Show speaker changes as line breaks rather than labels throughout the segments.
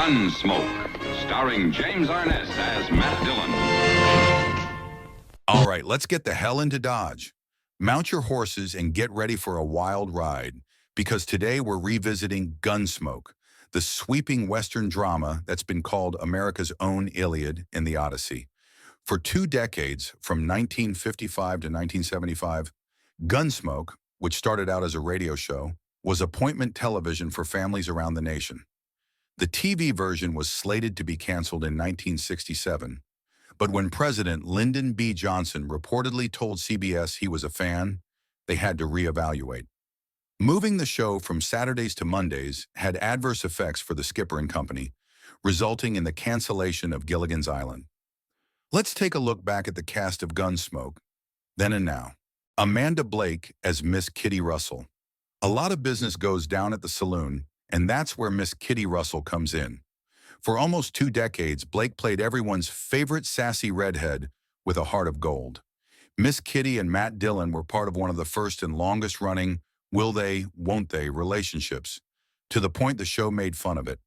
Gunsmoke, starring James Arness as Matt Dillon.
All right, let's get the hell into Dodge. Mount your horses and get ready for a wild ride, because today we're revisiting Gunsmoke, the sweeping Western drama that's been called America's own Iliad and the Odyssey. For 2 decades, from 1955 to 1975, Gunsmoke, which started out as a radio show, was appointment television for families around the nation. The TV version was slated to be canceled in 1967, but when President Lyndon B. Johnson reportedly told CBS he was a fan, they had to reevaluate. Moving the show from Saturdays to Mondays had adverse effects for the skipper and company, resulting in the cancellation of Gilligan's Island. Let's take a look back at the cast of Gunsmoke, then and now. Amanda Blake as Miss Kitty Russell. A lot of business goes down at the saloon, and that's where Miss Kitty Russell comes in. For almost 2 decades, Blake played everyone's favorite sassy redhead with a heart of gold. Miss Kitty and Matt Dillon were part of one of the first and longest-running will they, won't they relationships, to the point the show made fun of it.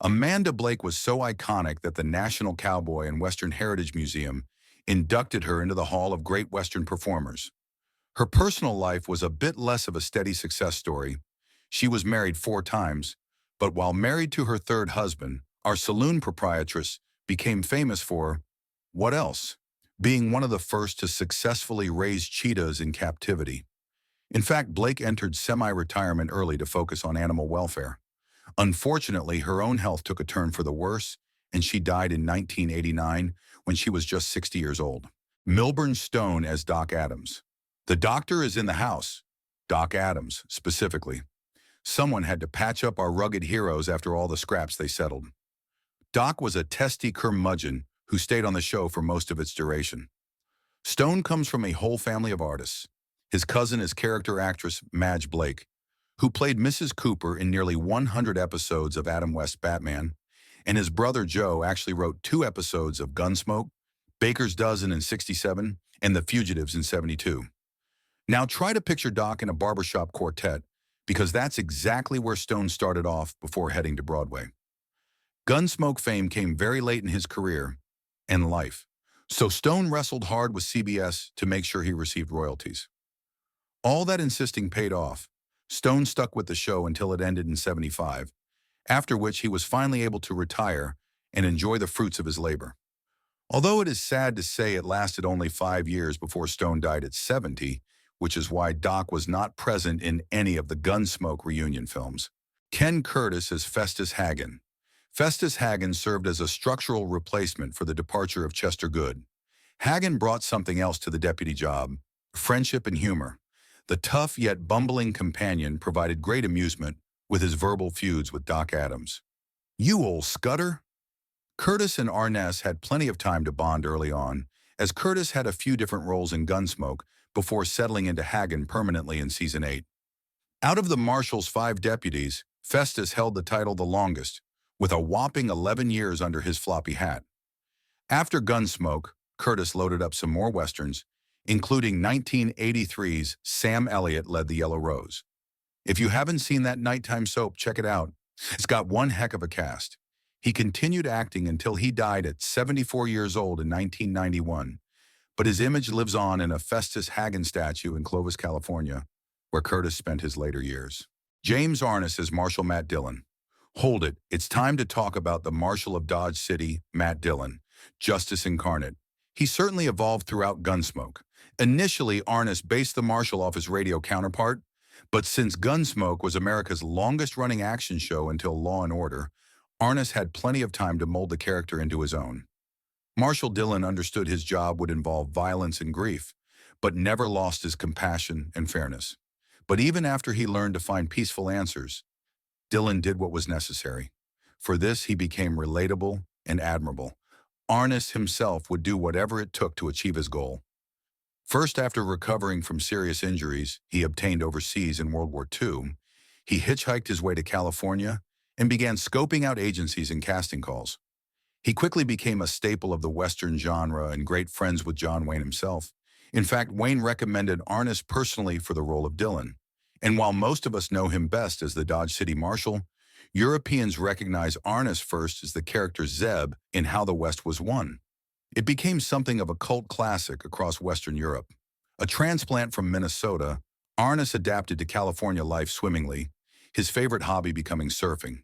Amanda Blake was so iconic that the National Cowboy and Western Heritage Museum inducted her into the Hall of Great Western Performers. Her personal life was a bit less of a steady success story. She was married 4 times, but while married to her 3rd husband, our saloon proprietress became famous for, what else? Being one of the first to successfully raise cheetahs in captivity. In fact, Blake entered semi-retirement early to focus on animal welfare. Unfortunately, her own health took a turn for the worse, and she died in 1989 when she was just 60 years old. Milburn Stone as Doc Adams. The doctor is in the house. Doc Adams, specifically. Someone had to patch up our rugged heroes after all the scraps they settled. Doc was a testy curmudgeon who stayed on the show for most of its duration. Stone comes from a whole family of artists. His cousin is character actress Madge Blake, who played Mrs. Cooper in nearly 100 episodes of Adam West's Batman, and his brother Joe actually wrote 2 episodes of Gunsmoke, Baker's Dozen in '67, and The Fugitives in '72. Now try to picture Doc in a barbershop quartet, because that's exactly where Stone started off before heading to Broadway. Gunsmoke fame came very late in his career and life, so Stone wrestled hard with CBS to make sure he received royalties. All that insisting paid off. Stone stuck with the show until it ended in '75, after which he was finally able to retire and enjoy the fruits of his labor. Although it is sad to say it lasted only 5 years before Stone died at 70, which is why Doc was not present in any of the Gunsmoke reunion films. Ken Curtis as Festus Hagen. Festus Hagen served as a structural replacement for the departure of Chester Good. Hagen brought something else to the deputy job: friendship and humor. The tough yet bumbling companion provided great amusement with his verbal feuds with Doc Adams. You old scutter! Curtis and Arness had plenty of time to bond early on, as Curtis had a few different roles in Gunsmoke before settling into Hagen permanently in Season 8. Out of the Marshal's 5 deputies, Festus held the title the longest, with a whopping 11 years under his floppy hat. After Gunsmoke, Curtis loaded up some more westerns, including 1983's Sam Elliott Led the Yellow Rose. If you haven't seen that nighttime soap, check it out. It's got one heck of a cast. He continued acting until he died at 74 years old in 1991, but his image lives on in a Festus Hagen statue in Clovis, California, where Curtis spent his later years. James Arness as Marshal Matt Dillon. Hold it, it's time to talk about the Marshal of Dodge City, Matt Dillon, Justice incarnate. He certainly evolved throughout Gunsmoke. Initially, Arness based the Marshal off his radio counterpart, but since Gunsmoke was America's longest-running action show until Law & Order, Arness had plenty of time to mold the character into his own. Marshal Dillon understood his job would involve violence and grief, but never lost his compassion and fairness. But even after he learned to find peaceful answers, Dillon did what was necessary. For this, he became relatable and admirable. Arness himself would do whatever it took to achieve his goal. First, after recovering from serious injuries he obtained overseas in World War II, he hitchhiked his way to California and began scoping out agencies and casting calls. He quickly became a staple of the Western genre and great friends with John Wayne himself. In fact, Wayne recommended Arness personally for the role of Dillon. And while most of us know him best as the Dodge City Marshal, Europeans recognize Arnis first as the character Zeb in How the West Was Won. It became something of a cult classic across Western Europe. A transplant from Minnesota, Arnis adapted to California life swimmingly, his favorite hobby becoming surfing.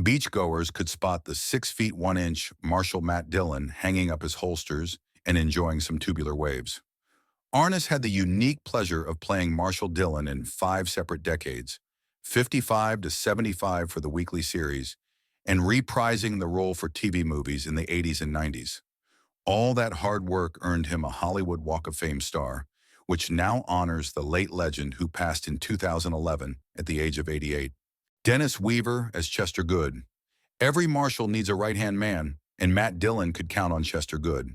Beachgoers could spot the 6 feet 1 inch Marshall Matt Dillon hanging up his holsters and enjoying some tubular waves. Arnis had the unique pleasure of playing Marshall Dillon in 5 separate decades, 55 to 75 for the weekly series, and reprising the role for TV movies in the 80s and 90s. All that hard work earned him a Hollywood Walk of Fame star, which now honors the late legend who passed in 2011 at the age of 88. Dennis Weaver as Chester Good. Every Marshall needs a right-hand man, and Matt Dillon could count on Chester Good.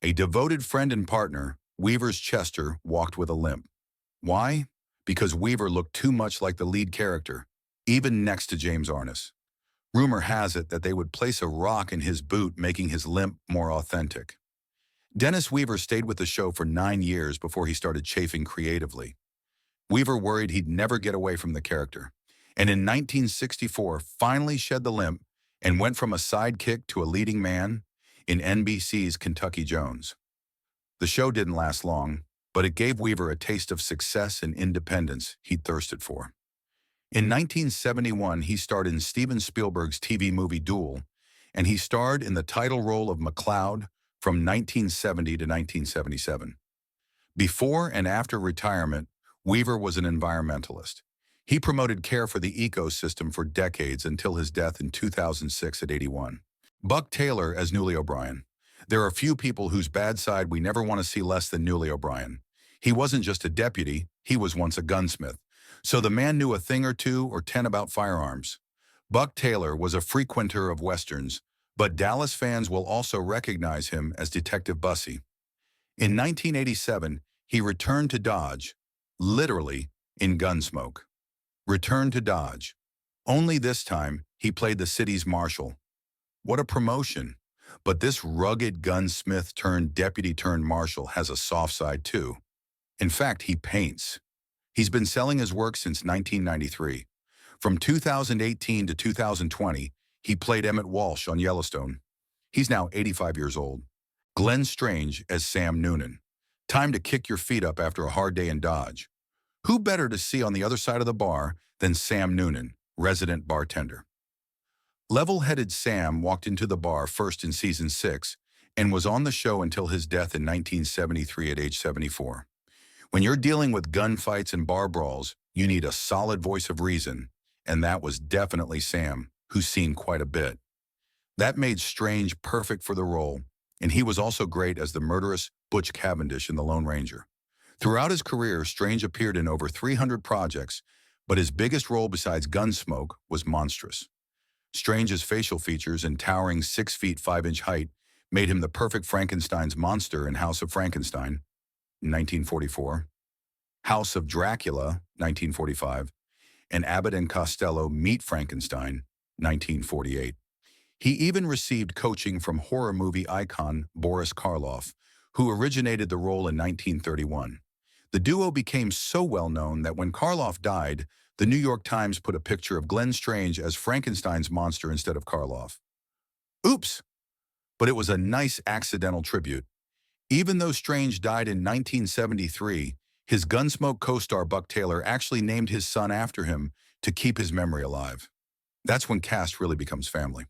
A devoted friend and partner, Weaver's Chester walked with a limp. Why? Because Weaver looked too much like the lead character, even next to James Arnis. Rumor has it that they would place a rock in his boot, making his limp more authentic. Dennis Weaver stayed with the show for 9 years before he started chafing creatively. Weaver worried he'd never get away from the character, and in 1964 finally shed the limp and went from a sidekick to a leading man in NBC's Kentucky Jones. The show didn't last long, but it gave Weaver a taste of success and independence he'd thirsted for. In 1971, he starred in Steven Spielberg's TV movie Duel, and he starred in the title role of McCloud from 1970 to 1977. Before and after retirement, Weaver was an environmentalist. He promoted care for the ecosystem for decades until his death in 2006 at 81. Buck Taylor as Newly O'Brien. There are few people whose bad side we never want to see less than Newly O'Brien. He wasn't just a deputy, he was once a gunsmith. So the man knew a thing or two or 10 about firearms. Buck Taylor was a frequenter of Westerns, but Dallas fans will also recognize him as Detective Bussey. In 1987, he returned to Dodge, literally in Gunsmoke. Returned to Dodge. Only this time, he played the city's marshal. What a promotion. But this rugged gunsmith turned deputy turned marshal has a soft side too. In fact, he paints. He's been selling his work since 1993. From 2018 to 2020, he played Emmett Walsh on Yellowstone. He's now 85 years old. Glenn Strange as Sam Noonan. Time to kick your feet up after a hard day in Dodge. Who better to see on the other side of the bar than Sam Noonan, resident bartender? Level-headed Sam walked into the bar first in season 6 and was on the show until his death in 1973 at age 74. When you're dealing with gunfights and bar brawls, you need a solid voice of reason, and that was definitely Sam, who's seen quite a bit. That made Strange perfect for the role, and he was also great as the murderous Butch Cavendish in The Lone Ranger. Throughout his career, Strange appeared in over 300 projects, but his biggest role besides Gunsmoke was monstrous. Strange's facial features and towering 6 feet 5 inch height made him the perfect Frankenstein's monster in House of Frankenstein, 1944, House of Dracula, 1945, and Abbott and Costello Meet Frankenstein, 1948. He even received coaching from horror movie icon Boris Karloff, who originated the role in 1931. The duo became so well known that when Karloff died, the New York Times put a picture of Glenn Strange as Frankenstein's monster instead of Karloff. Oops! But it was a nice accidental tribute. Even though Strange died in 1973, his Gunsmoke co-star Buck Taylor actually named his son after him to keep his memory alive. That's when cast really becomes family.